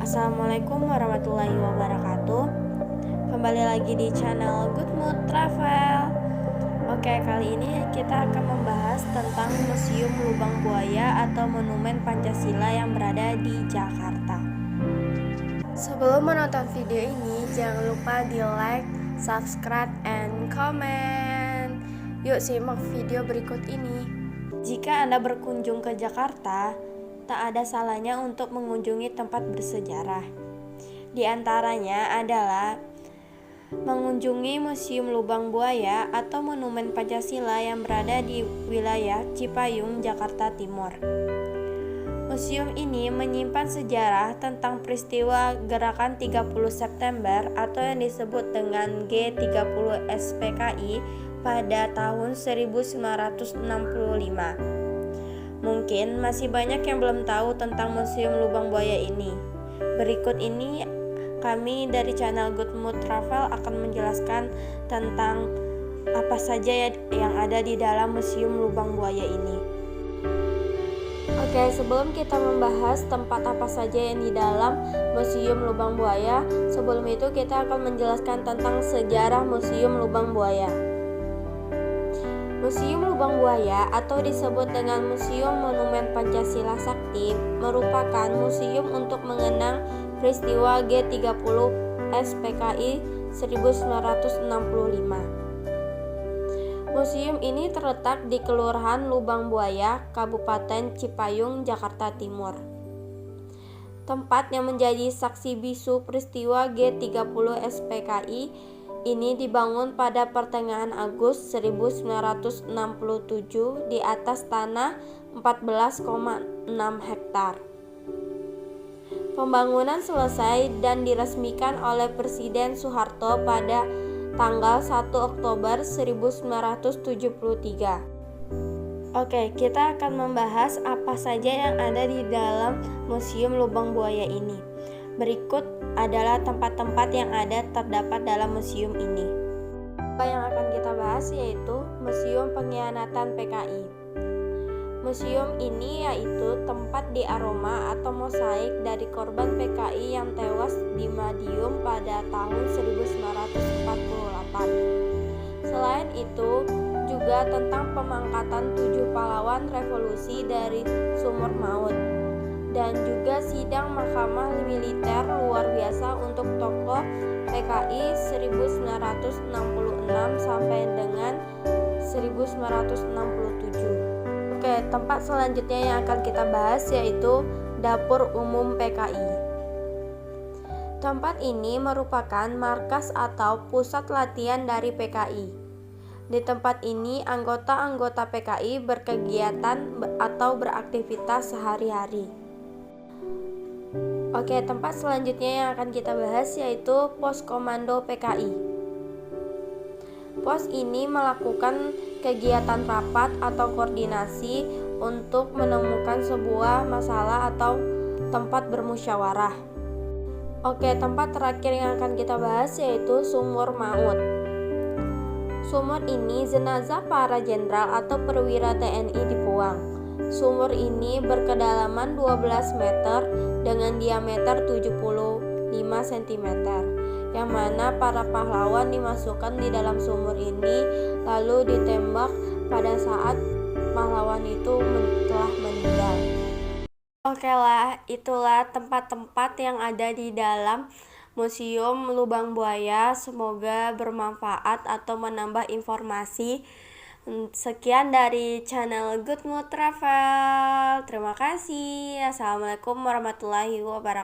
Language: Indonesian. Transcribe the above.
Assalamualaikum warahmatullahi wabarakatuh. Kembali lagi di channel Good Mood Travel. Oke, kali ini kita akan membahas tentang Museum Lubang Buaya atau Monumen Pancasila yang berada di Jakarta. Sebelum menonton video ini, jangan lupa di like, subscribe, and comment. Yuk simak video berikut ini. Jika Anda berkunjung ke Jakarta, tak ada salahnya untuk mengunjungi tempat bersejarah. Di antaranya adalah mengunjungi Museum Lubang Buaya atau Monumen Pancasila yang berada di wilayah Cipayung, Jakarta Timur. Museum ini menyimpan sejarah tentang peristiwa Gerakan 30 September atau yang disebut dengan G30 SPKI pada tahun 1965. Mungkin masih banyak yang belum tahu tentang Museum Lubang Buaya ini. Berikut ini kami dari channel Good Mood Travel akan menjelaskan tentang apa saja yang ada di dalam Museum Lubang Buaya ini. Oke, sebelum kita membahas tempat apa saja yang di dalam Museum Lubang Buaya, sebelum itu kita akan menjelaskan tentang sejarah Museum Lubang Buaya. Museum Lubang Buaya atau disebut dengan Museum Monumen Pancasila Sakti merupakan museum untuk mengenang peristiwa G30 SPKI 1965. Museum ini terletak di Kelurahan Lubang Buaya, Kabupaten Cipayung, Jakarta Timur. Tempat yang menjadi saksi bisu peristiwa G30 SPKI ini dibangun pada pertengahan Agustus 1967 di atas tanah 14,6 hektar. Pembangunan selesai dan diresmikan oleh Presiden Soeharto pada tanggal 1 Oktober 1973. Oke, kita akan membahas apa saja yang ada di dalam Museum Lubang Buaya ini. Berikut adalah tempat-tempat yang ada terdapat dalam museum ini. Apa yang akan kita bahas yaitu Museum Pengkhianatan PKI. Museum ini yaitu tempat diaroma atau mosaik dari korban PKI yang tewas di Madiun pada tahun 1948. Selain itu, juga tentang pemangkatan 7 pahlawan revolusi dari sumur maut, dan juga sidang mahkamah militer luar biasa untuk tokoh PKI 1966 sampai dengan 1967. Oke, tempat selanjutnya yang akan kita bahas yaitu Dapur Umum PKI. Tempat ini merupakan markas atau pusat latihan dari PKI. Di tempat ini anggota-anggota PKI berkegiatan atau beraktivitas sehari-hari. Oke, tempat selanjutnya yang akan kita bahas yaitu Pos Komando PKI. Pos ini melakukan kegiatan rapat atau koordinasi untuk menemukan sebuah masalah atau tempat bermusyawarah. Oke, tempat terakhir yang akan kita bahas yaitu Sumur Maut. Sumur ini jenazah para jenderal atau perwira TNI dibuang. Sumur ini berkedalaman 12 meter dengan diameter 75 cm, yang mana para pahlawan dimasukkan di dalam sumur ini lalu ditembak pada saat pahlawan itu telah meninggal. Oke lah, itulah tempat-tempat yang ada di dalam Museum Lubang Buaya. Semoga bermanfaat atau menambah informasi. Sekian dari channel Good Mood Travel. Terima kasih. Assalamualaikum warahmatullahi wabarakatuh.